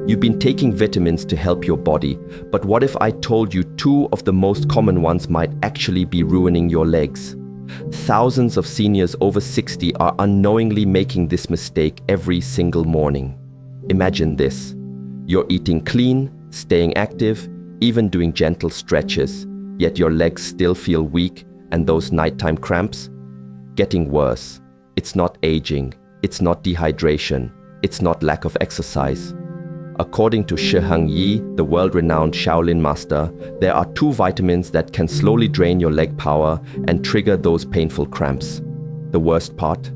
You've been taking vitamins to help your body, but what if I told you two of the most common ones might actually be ruining your legs? Thousands of seniors over 60 are unknowingly making this mistake every single morning. Imagine this. You're eating clean, staying active, even doing gentle stretches, yet your legs still feel weak and those nighttime cramps? Getting worse. It's not aging, it's not dehydration, it's not lack of exercise. According to Shi heng, the world-renowned Shaolin master, there are two vitamins that can slowly drain your leg power and trigger those painful cramps. The worst part?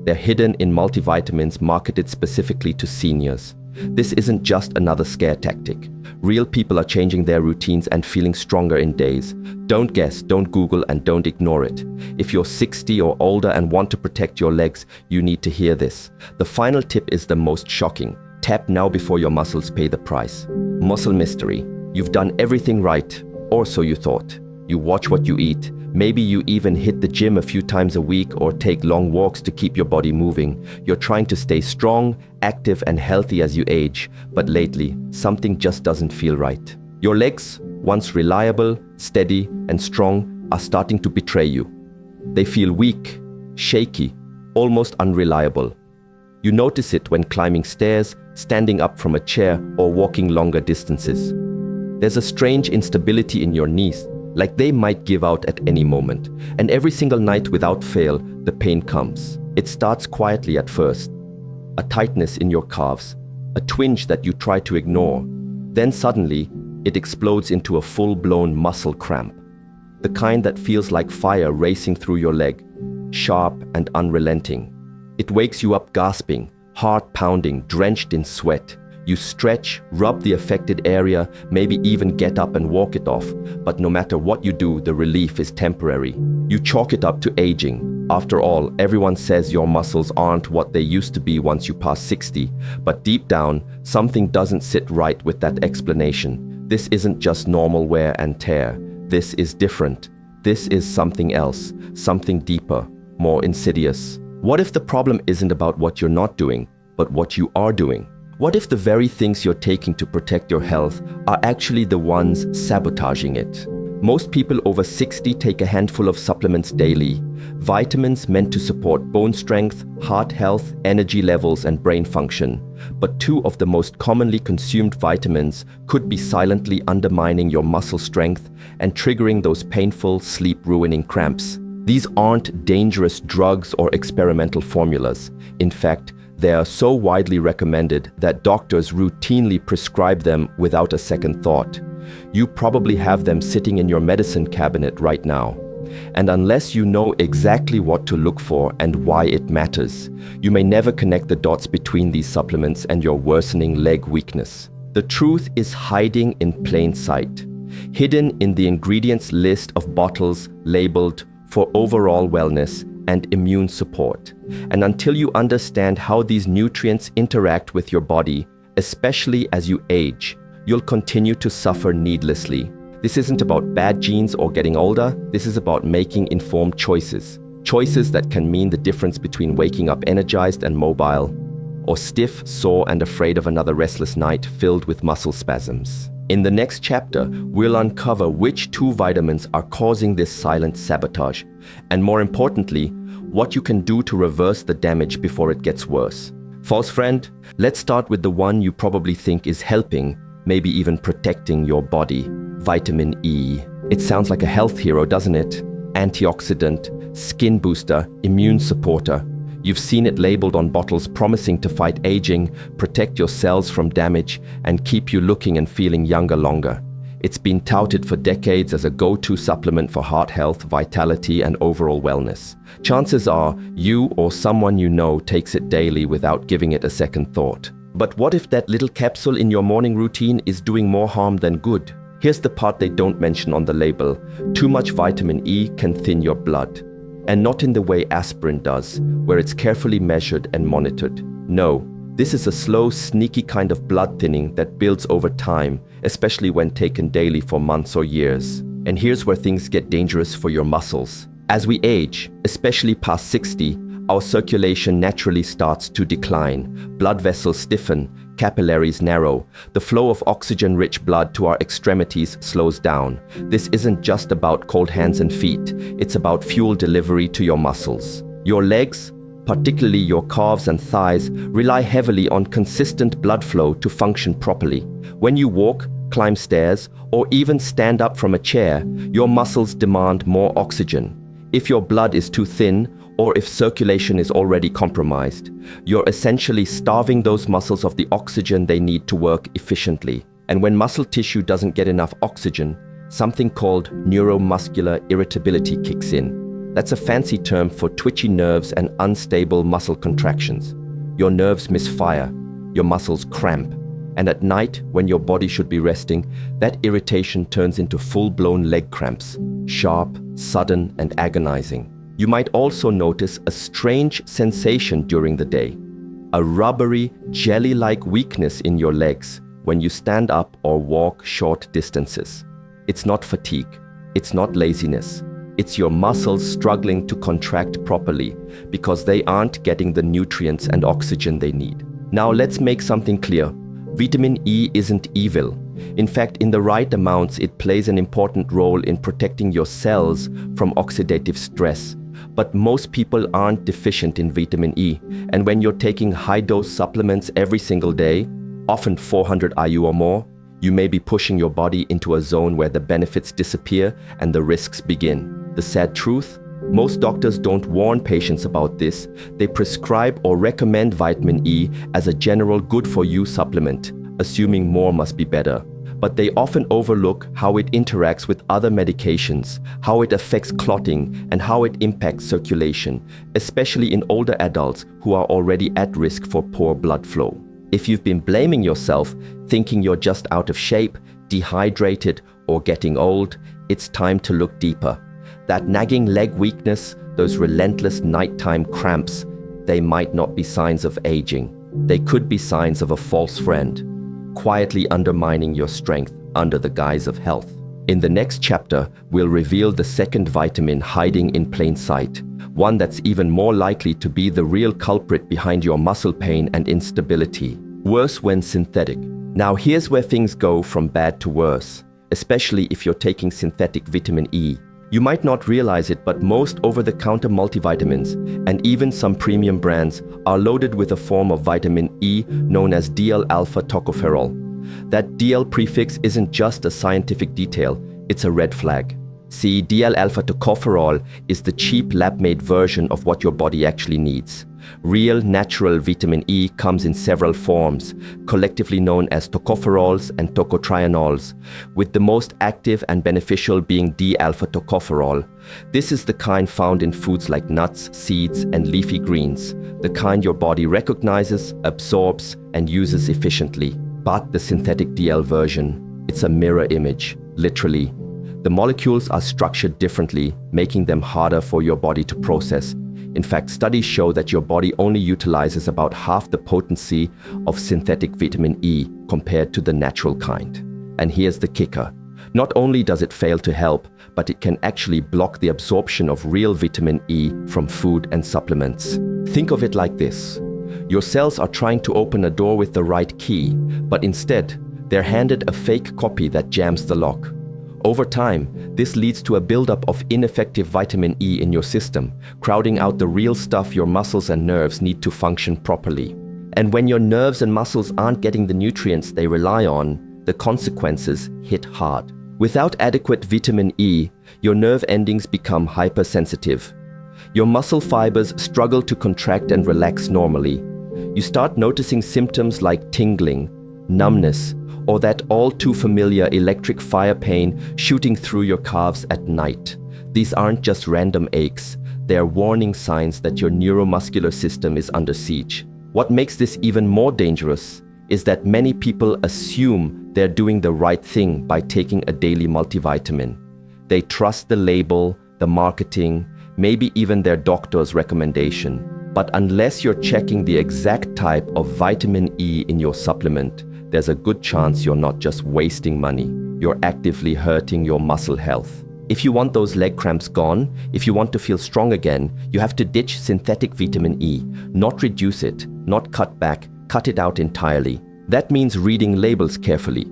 They're hidden in multivitamins marketed specifically to seniors. This isn't just another scare tactic. Real people are changing their routines and feeling stronger in days. Don't guess, don't Google, and don't ignore it. If you're 60 or older and want to protect your legs, you need to hear this. The final tip is the most shocking. Tap now before your muscles pay the price. Muscle mystery. You've done everything right, or so you thought. You watch what you eat. Maybe you even hit the gym a few times a week or take long walks to keep your body moving. You're trying to stay strong, active, and healthy as you age, but lately, something just doesn't feel right. Your legs, once reliable, steady, and strong, are starting to betray you. They feel weak, shaky, almost unreliable. You notice it when climbing stairs, standing up from a chair, or walking longer distances. There's a strange instability in your knees, like they might give out at any moment. And every single night without fail, the pain comes. It starts quietly at first. A tightness in your calves, a twinge that you try to ignore. Then suddenly, it explodes into a full-blown muscle cramp. The kind that feels like fire racing through your leg, sharp and unrelenting. It wakes you up gasping, heart pounding, drenched in sweat. You stretch, rub the affected area, maybe even get up and walk it off. But no matter what you do, the relief is temporary. You chalk it up to aging. After all, everyone says your muscles aren't what they used to be once you pass 60. But deep down, something doesn't sit right with that explanation. This isn't just normal wear and tear. This is different. This is something else, something deeper, more insidious. What if the problem isn't about what you're not doing, but what you are doing? What if the very things you're taking to protect your health are actually the ones sabotaging it? Most people over 60 take a handful of supplements daily. Vitamins meant to support bone strength, heart health, energy levels, and brain function. But two of the most commonly consumed vitamins could be silently undermining your muscle strength and triggering those painful, sleep-ruining cramps. These aren't dangerous drugs or experimental formulas. In fact, they are so widely recommended that doctors routinely prescribe them without a second thought. You probably have them sitting in your medicine cabinet right now. And unless you know exactly what to look for and why it matters, you may never connect the dots between these supplements and your worsening leg weakness. The truth is hiding in plain sight, hidden in the ingredients list of bottles labeled for overall wellness and immune support. And until you understand how these nutrients interact with your body, especially as you age, you'll continue to suffer needlessly. This isn't about bad genes or getting older. This is about making informed choices. Choices that can mean the difference between waking up energized and mobile, or stiff, sore, and afraid of another restless night filled with muscle spasms. In the next chapter, we'll uncover which two vitamins are causing this silent sabotage, and more importantly, what you can do to reverse the damage before it gets worse. False friend, let's start with the one you probably think is helping, maybe even protecting your body. Vitamin E. It sounds like a health hero, doesn't it? Antioxidant, skin booster, immune supporter. You've seen it labeled on bottles promising to fight aging, protect your cells from damage, and keep you looking and feeling younger longer. It's been touted for decades as a go-to supplement for heart health, vitality, and overall wellness. Chances are you or someone you know takes it daily without giving it a second thought. But what if that little capsule in your morning routine is doing more harm than good? Here's the part they don't mention on the label. Too much vitamin E can thin your blood. And not in the way aspirin does, where it's carefully measured and monitored. No, this is a slow, sneaky kind of blood thinning that builds over time, especially when taken daily for months or years. And here's where things get dangerous for your muscles. As we age, especially past 60, our circulation naturally starts to decline. Blood vessels stiffen, capillaries narrow. The flow of oxygen-rich blood to our extremities slows down. This isn't just about cold hands and feet. It's about fuel delivery to your muscles. Your legs, particularly your calves and thighs, rely heavily on consistent blood flow to function properly. When you walk, climb stairs, or even stand up from a chair, your muscles demand more oxygen. If your blood is too thin, or if circulation is already compromised, you're essentially starving those muscles of the oxygen they need to work efficiently. And when muscle tissue doesn't get enough oxygen, something called neuromuscular irritability kicks in. That's a fancy term for twitchy nerves and unstable muscle contractions. Your nerves misfire, your muscles cramp, and at night, when your body should be resting, that irritation turns into full-blown leg cramps, sharp, sudden, and agonizing. You might also notice a strange sensation during the day, a rubbery, jelly-like weakness in your legs when you stand up or walk short distances. It's not fatigue, it's not laziness, it's your muscles struggling to contract properly because they aren't getting the nutrients and oxygen they need. Now let's make something clear. Vitamin E isn't evil. In fact, in the right amounts, it plays an important role in protecting your cells from oxidative stress. But most people aren't deficient in vitamin E, and when you're taking high-dose supplements every single day, often 400 IU or more, you may be pushing your body into a zone where the benefits disappear and the risks begin. The sad truth? Most doctors don't warn patients about this. They prescribe or recommend vitamin E as a general good-for-you supplement, assuming more must be better. But they often overlook how it interacts with other medications, how it affects clotting, and how it impacts circulation, especially in older adults who are already at risk for poor blood flow. If you've been blaming yourself, thinking you're just out of shape, dehydrated, or getting old, it's time to look deeper. That nagging leg weakness, those relentless nighttime cramps, they might not be signs of aging. They could be signs of a false friend, quietly undermining your strength under the guise of health. In the next chapter, we'll reveal the second vitamin hiding in plain sight, one that's even more likely to be the real culprit behind your muscle pain and instability. Worse when synthetic. Now here's where things go from bad to worse, especially if you're taking synthetic vitamin E. You might not realize it, but most over-the-counter multivitamins, and even some premium brands, are loaded with a form of vitamin E known as DL-alpha tocopherol. That DL prefix isn't just a scientific detail, it's a red flag. See, DL-alpha tocopherol is the cheap lab-made version of what your body actually needs. Real, natural vitamin E comes in several forms, collectively known as tocopherols and tocotrienols, with the most active and beneficial being D-alpha tocopherol. This is the kind found in foods like nuts, seeds, and leafy greens, the kind your body recognizes, absorbs, and uses efficiently. But the synthetic DL version, it's a mirror image, literally. The molecules are structured differently, making them harder for your body to process. In fact, studies show that your body only utilizes about half the potency of synthetic vitamin E compared to the natural kind. And here's the kicker. Not only does it fail to help, but it can actually block the absorption of real vitamin E from food and supplements. Think of it like this. Your cells are trying to open a door with the right key, but instead, they're handed a fake copy that jams the lock. Over time, this leads to a buildup of ineffective vitamin E in your system, crowding out the real stuff your muscles and nerves need to function properly. And when your nerves and muscles aren't getting the nutrients they rely on, the consequences hit hard. Without adequate vitamin E, your nerve endings become hypersensitive. Your muscle fibers struggle to contract and relax normally. You start noticing symptoms like tingling, numbness, or that all too familiar electric fire pain shooting through your calves at night. These aren't just random aches, they are warning signs that your neuromuscular system is under siege. What makes this even more dangerous is that many people assume they're doing the right thing by taking a daily multivitamin. They trust the label, the marketing, maybe even their doctor's recommendation. But unless you're checking the exact type of vitamin E in your supplement, there's a good chance you're not just wasting money, you're actively hurting your muscle health. If you want those leg cramps gone, if you want to feel strong again, you have to ditch synthetic vitamin E, not reduce it, not cut back, cut it out entirely. That means reading labels carefully.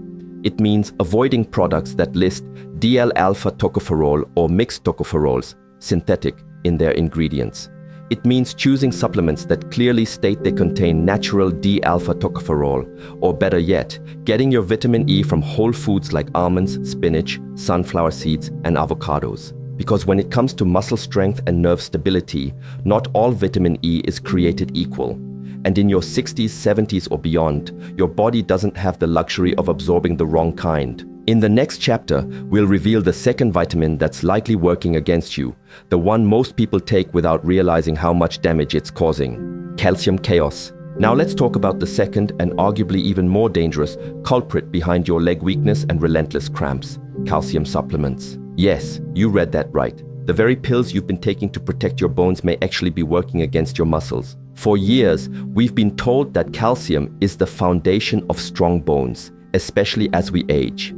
It means avoiding products that list DL-alpha tocopherol or mixed tocopherols, synthetic, in their ingredients. It means choosing supplements that clearly state they contain natural D-alpha tocopherol, or better yet, getting your vitamin E from whole foods like almonds, spinach, sunflower seeds, and avocados. Because when it comes to muscle strength and nerve stability, not all vitamin E is created equal. And in your 60s, 70s, or beyond, your body doesn't have the luxury of absorbing the wrong kind. In the next chapter, we'll reveal the second vitamin that's likely working against you, the one most people take without realizing how much damage it's causing: calcium chaos. Now let's talk about the second and arguably even more dangerous culprit behind your leg weakness and relentless cramps: calcium supplements. Yes, you read that right. The very pills you've been taking to protect your bones may actually be working against your muscles. For years, we've been told that calcium is the foundation of strong bones, especially as we age.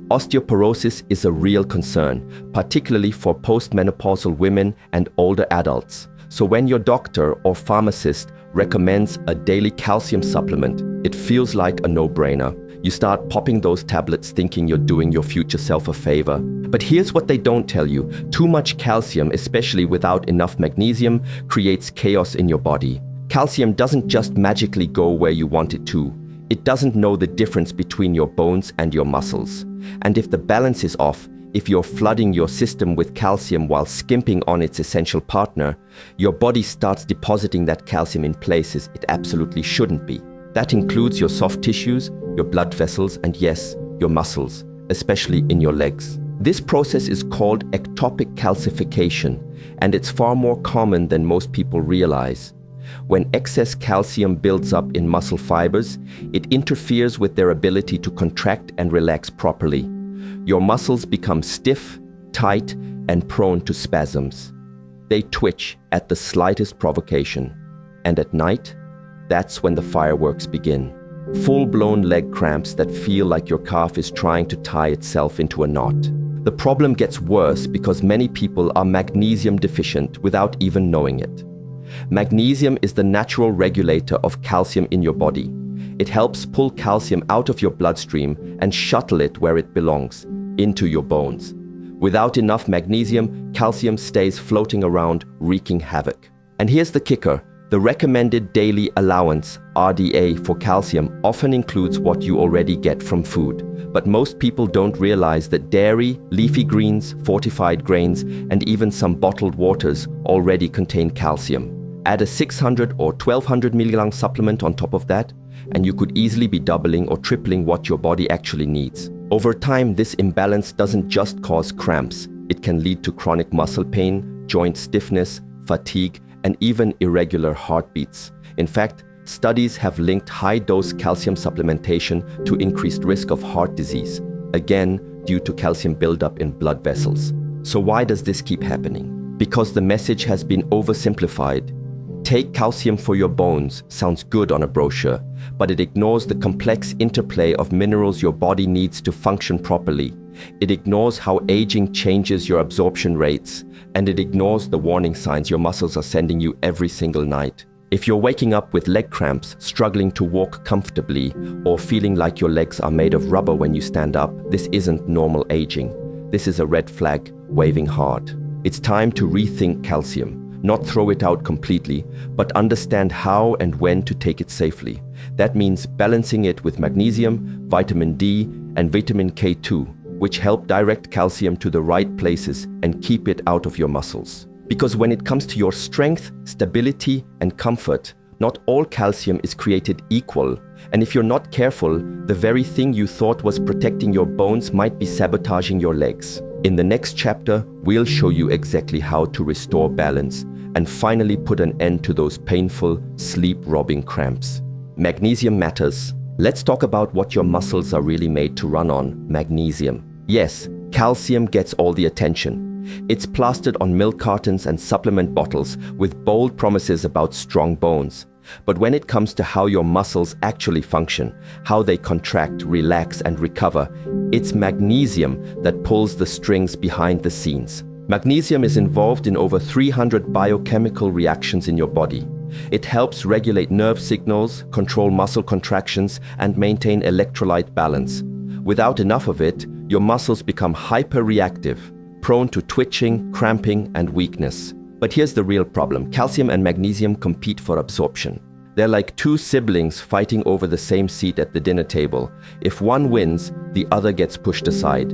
Osteoporosis is a real concern, particularly for postmenopausal women and older adults. So when your doctor or pharmacist recommends a daily calcium supplement, it feels like a no-brainer. You start popping those tablets thinking you're doing your future self a favor. But here's what they don't tell you. Too much calcium, especially without enough magnesium, creates chaos in your body. Calcium doesn't just magically go where you want it to. It doesn't know the difference between your bones and your muscles. And if the balance is off, if you're flooding your system with calcium while skimping on its essential partner, your body starts depositing that calcium in places it absolutely shouldn't be. That includes your soft tissues, your blood vessels, and yes, your muscles, especially in your legs. This process is called ectopic calcification, and it's far more common than most people realize. When excess calcium builds up in muscle fibers, it interferes with their ability to contract and relax properly. Your muscles become stiff, tight, and prone to spasms. They twitch at the slightest provocation. And at night, that's when the fireworks begin. Full-blown leg cramps that feel like your calf is trying to tie itself into a knot. The problem gets worse because many people are magnesium deficient without even knowing it. Magnesium is the natural regulator of calcium in your body. It helps pull calcium out of your bloodstream and shuttle it where it belongs, into your bones. Without enough magnesium, calcium stays floating around, wreaking havoc. And here's the kicker. The recommended daily allowance, RDA, for calcium often includes what you already get from food. But most people don't realize that dairy, leafy greens, fortified grains, and even some bottled waters already contain calcium. Add a 600 or 1200 milligram supplement on top of that, and you could easily be doubling or tripling what your body actually needs. Over time, this imbalance doesn't just cause cramps. It can lead to chronic muscle pain, joint stiffness, fatigue, and even irregular heartbeats. In fact, studies have linked high-dose calcium supplementation to increased risk of heart disease, again due to calcium buildup in blood vessels. So why does this keep happening? Because the message has been oversimplified. Take calcium for your bones sounds good on a brochure, but it ignores the complex interplay of minerals your body needs to function properly. It ignores how aging changes your absorption rates, and it ignores the warning signs your muscles are sending you every single night. If you're waking up with leg cramps, struggling to walk comfortably, or feeling like your legs are made of rubber when you stand up, this isn't normal aging. This is a red flag waving hard. It's time to rethink calcium. Not throw it out completely, but understand how and when to take it safely. That means balancing it with magnesium, vitamin D, and vitamin K2, which help direct calcium to the right places and keep it out of your muscles. Because when it comes to your strength, stability, and comfort, not all calcium is created equal. And if you're not careful, the very thing you thought was protecting your bones might be sabotaging your legs. In the next chapter, we'll show you exactly how to restore balance and finally put an end to those painful, sleep-robbing cramps. Magnesium matters. Let's talk about what your muscles are really made to run on: magnesium. Yes, calcium gets all the attention. It's plastered on milk cartons and supplement bottles with bold promises about strong bones. But when it comes to how your muscles actually function, how they contract, relax, and recover, it's magnesium that pulls the strings behind the scenes. Magnesium is involved in over 300 biochemical reactions in your body. It helps regulate nerve signals, control muscle contractions, and maintain electrolyte balance. Without enough of it, your muscles become hyper-reactive, prone to twitching, cramping, and weakness. But here's the real problem. Calcium and magnesium compete for absorption. They're like two siblings fighting over the same seat at the dinner table. If one wins, the other gets pushed aside.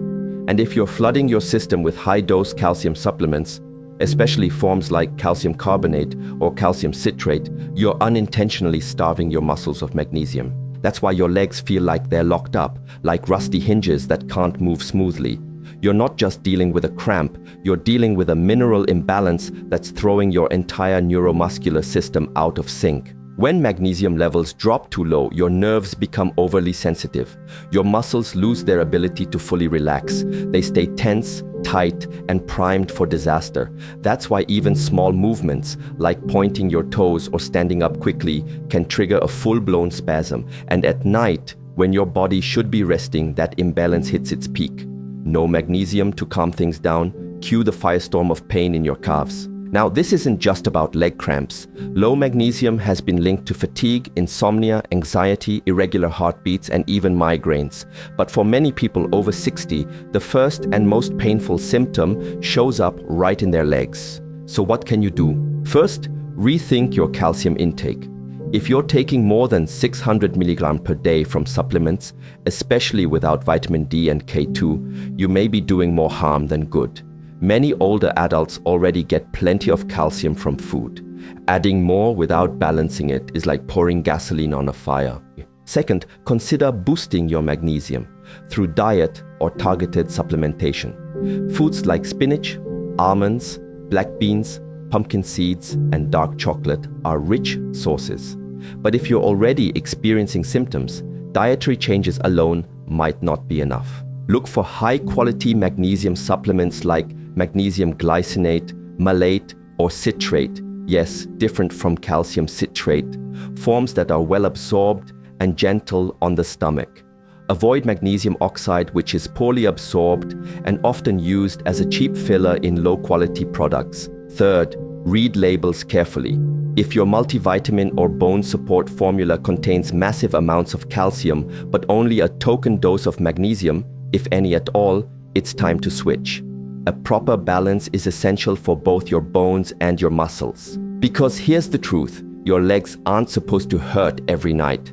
And if you're flooding your system with high-dose calcium supplements, especially forms like calcium carbonate or calcium citrate, you're unintentionally starving your muscles of magnesium. That's why your legs feel like they're locked up, like rusty hinges that can't move smoothly. You're not just dealing with a cramp, you're dealing with a mineral imbalance that's throwing your entire neuromuscular system out of sync. When magnesium levels drop too low, your nerves become overly sensitive. Your muscles lose their ability to fully relax. They stay tense, tight, and primed for disaster. That's why even small movements, like pointing your toes or standing up quickly, can trigger a full-blown spasm. And at night, when your body should be resting, that imbalance hits its peak. No magnesium to calm things down, cue the firestorm of pain in your calves. Now, this isn't just about leg cramps. Low magnesium has been linked to fatigue, insomnia, anxiety, irregular heartbeats, and even migraines. But for many people over 60, the first and most painful symptom shows up right in their legs. So what can you do? First, rethink your calcium intake. If you're taking more than 600 mg per day from supplements, especially without vitamin D and K2, you may be doing more harm than good. Many older adults already get plenty of calcium from food. Adding more without balancing it is like pouring gasoline on a fire. Second, consider boosting your magnesium through diet or targeted supplementation. Foods like spinach, almonds, black beans, pumpkin seeds, and dark chocolate are rich sources. But if you're already experiencing symptoms, dietary changes alone might not be enough. Look for high-quality magnesium supplements like magnesium glycinate, malate, or citrate. Yes, different from calcium citrate. Forms that are well absorbed and gentle on the stomach. Avoid magnesium oxide, which is poorly absorbed and often used as a cheap filler in low-quality products. Third, read labels carefully. If your multivitamin or bone support formula contains massive amounts of calcium but only a token dose of magnesium, if any at all, it's time to switch. A proper balance is essential for both your bones and your muscles. Because here's the truth, your legs aren't supposed to hurt every night.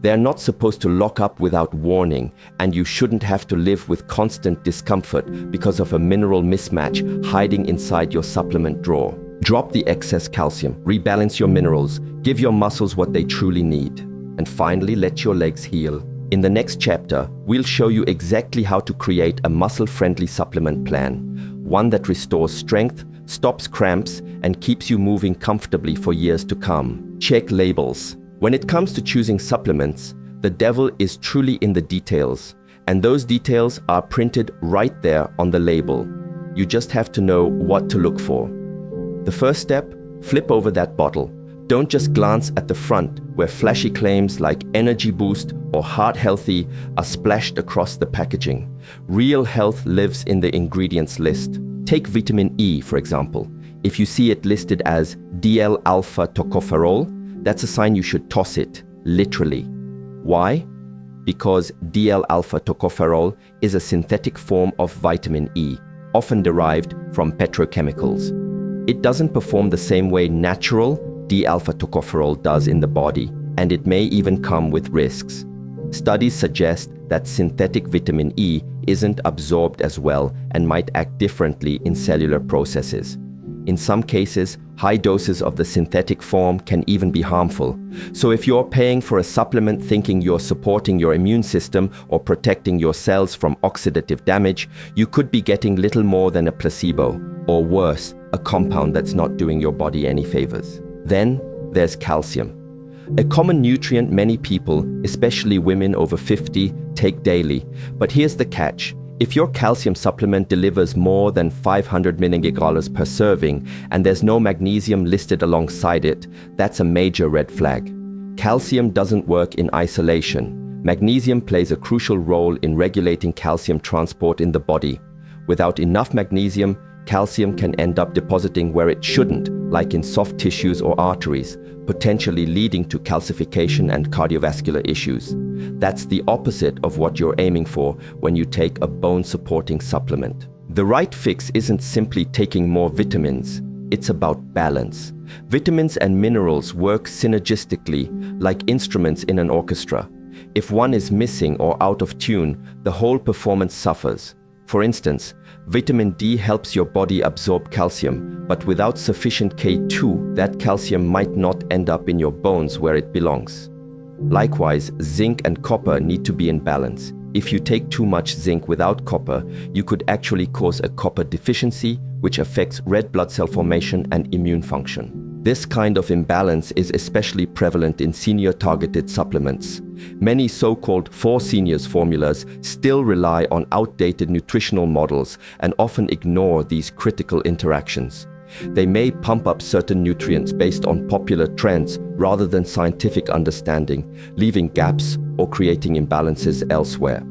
They're not supposed to lock up without warning, and you shouldn't have to live with constant discomfort because of a mineral mismatch hiding inside your supplement drawer. Drop the excess calcium, rebalance your minerals, give your muscles what they truly need, and finally let your legs heal. In the next chapter, we'll show you exactly how to create a muscle-friendly supplement plan, one that restores strength, stops cramps, and keeps you moving comfortably for years to come. Check labels. When it comes to choosing supplements, the devil is truly in the details, and those details are printed right there on the label. You just have to know what to look for. The first step, flip over that bottle. Don't just glance at the front, where flashy claims like energy boost or heart healthy are splashed across the packaging. Real health lives in the ingredients list. Take vitamin E, for example. If you see it listed as DL-alpha tocopherol, that's a sign you should toss it, literally. Why? Because DL-alpha tocopherol is a synthetic form of vitamin E, often derived from petrochemicals. It doesn't perform the same way natural D-alpha tocopherol does in the body, and it may even come with risks. Studies suggest that synthetic vitamin E isn't absorbed as well and might act differently in cellular processes. In some cases, high doses of the synthetic form can even be harmful. So if you're paying for a supplement thinking you're supporting your immune system or protecting your cells from oxidative damage, you could be getting little more than a placebo, or worse, a compound that's not doing your body any favors. Then there's calcium, a common nutrient many people, especially women over 50, take daily. But here's the catch. If your calcium supplement delivers more than 500 mg per serving and there's no magnesium listed alongside it, that's a major red flag. Calcium doesn't work in isolation. Magnesium plays a crucial role in regulating calcium transport in the body. Without enough magnesium, calcium can end up depositing where it shouldn't, like in soft tissues or arteries, potentially leading to calcification and cardiovascular issues. That's the opposite of what you're aiming for when you take a bone-supporting supplement. The right fix isn't simply taking more vitamins, it's about balance. Vitamins and minerals work synergistically, like instruments in an orchestra. If one is missing or out of tune, the whole performance suffers. For instance, vitamin D helps your body absorb calcium, but without sufficient K2, that calcium might not end up in your bones where it belongs. Likewise, zinc and copper need to be in balance. If you take too much zinc without copper, you could actually cause a copper deficiency, which affects red blood cell formation and immune function. This kind of imbalance is especially prevalent in senior-targeted supplements. Many so-called for seniors formulas still rely on outdated nutritional models and often ignore these critical interactions. They may pump up certain nutrients based on popular trends rather than scientific understanding, leaving gaps or creating imbalances elsewhere.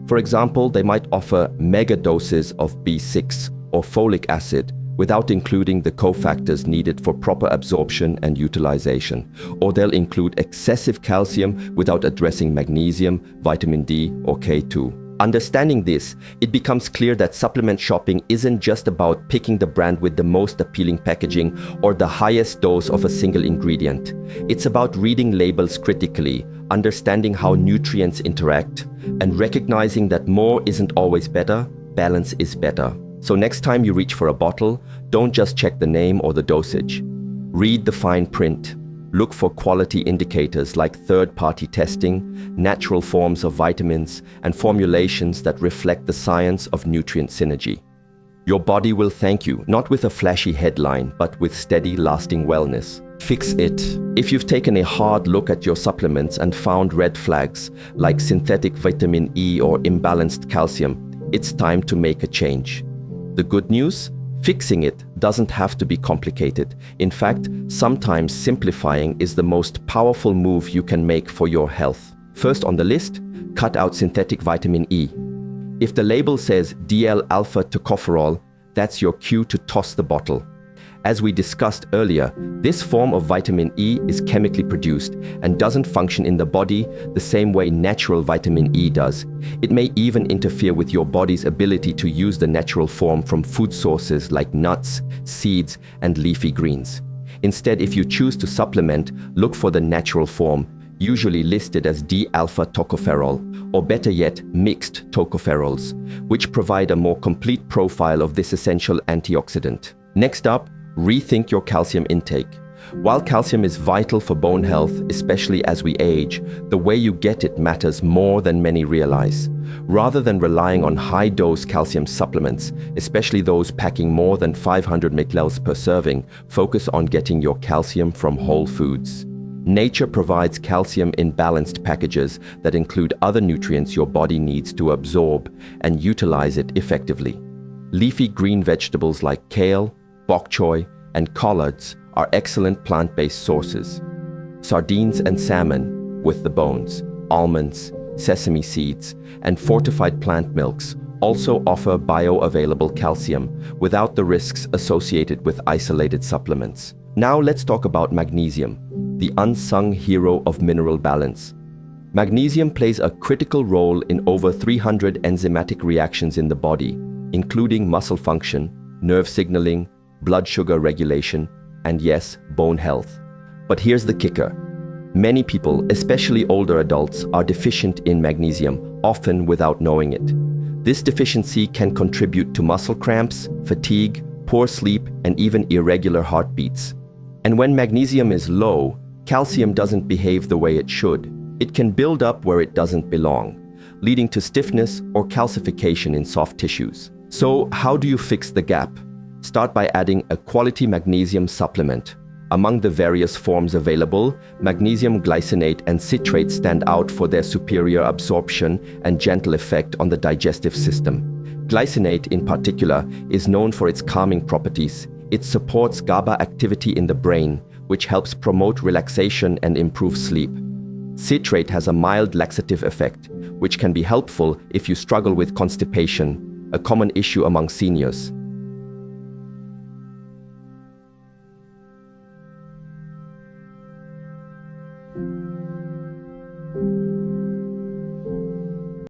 For example, they might offer mega doses of B6 or folic acid without including the cofactors needed for proper absorption and utilization, or they'll include excessive calcium without addressing magnesium, vitamin D, or K2. Understanding this, it becomes clear that supplement shopping isn't just about picking the brand with the most appealing packaging or the highest dose of a single ingredient. It's about reading labels critically, understanding how nutrients interact, and recognizing that more isn't always better, balance is better. So next time you reach for a bottle, don't just check the name or the dosage. Read the fine print. Look for quality indicators like third-party testing, natural forms of vitamins, and formulations that reflect the science of nutrient synergy. Your body will thank you, not with a flashy headline, but with steady, lasting wellness. Fix it. If you've taken a hard look at your supplements and found red flags, like synthetic vitamin E or imbalanced calcium, it's time to make a change. The good news? Fixing it doesn't have to be complicated. In fact, sometimes simplifying is the most powerful move you can make for your health. First on the list, cut out synthetic vitamin E. If the label says DL-alpha tocopherol, that's your cue to toss the bottle. As we discussed earlier, this form of vitamin E is chemically produced and doesn't function in the body the same way natural vitamin E does. It may even interfere with your body's ability to use the natural form from food sources like nuts, seeds, and leafy greens. Instead, if you choose to supplement, look for the natural form, usually listed as D-alpha tocopherol, or better yet, mixed tocopherols, which provide a more complete profile of this essential antioxidant. Next up, rethink your calcium intake. While calcium is vital for bone health, especially as we age, the way you get it matters more than many realize. Rather than relying on high-dose calcium supplements, especially those packing more than 500 mg per serving, focus on getting your calcium from whole foods. Nature provides calcium in balanced packages that include other nutrients your body needs to absorb and utilize it effectively. Leafy green vegetables like kale, bok choy, and collards are excellent plant-based sources. Sardines and salmon, with the bones, almonds, sesame seeds, and fortified plant milks also offer bioavailable calcium without the risks associated with isolated supplements. Now let's talk about magnesium, the unsung hero of mineral balance. Magnesium plays a critical role in over 300 enzymatic reactions in the body, including muscle function, nerve signaling, blood sugar regulation, and yes, bone health. But here's the kicker. Many people, especially older adults, are deficient in magnesium, often without knowing it. This deficiency can contribute to muscle cramps, fatigue, poor sleep, and even irregular heartbeats. And when magnesium is low, calcium doesn't behave the way it should. It can build up where it doesn't belong, leading to stiffness or calcification in soft tissues. So how do you fix the gap? Start by adding a quality magnesium supplement. Among the various forms available, magnesium glycinate and citrate stand out for their superior absorption and gentle effect on the digestive system. Glycinate, in particular, is known for its calming properties. It supports GABA activity in the brain, which helps promote relaxation and improve sleep. Citrate has a mild laxative effect, which can be helpful if you struggle with constipation, a common issue among seniors.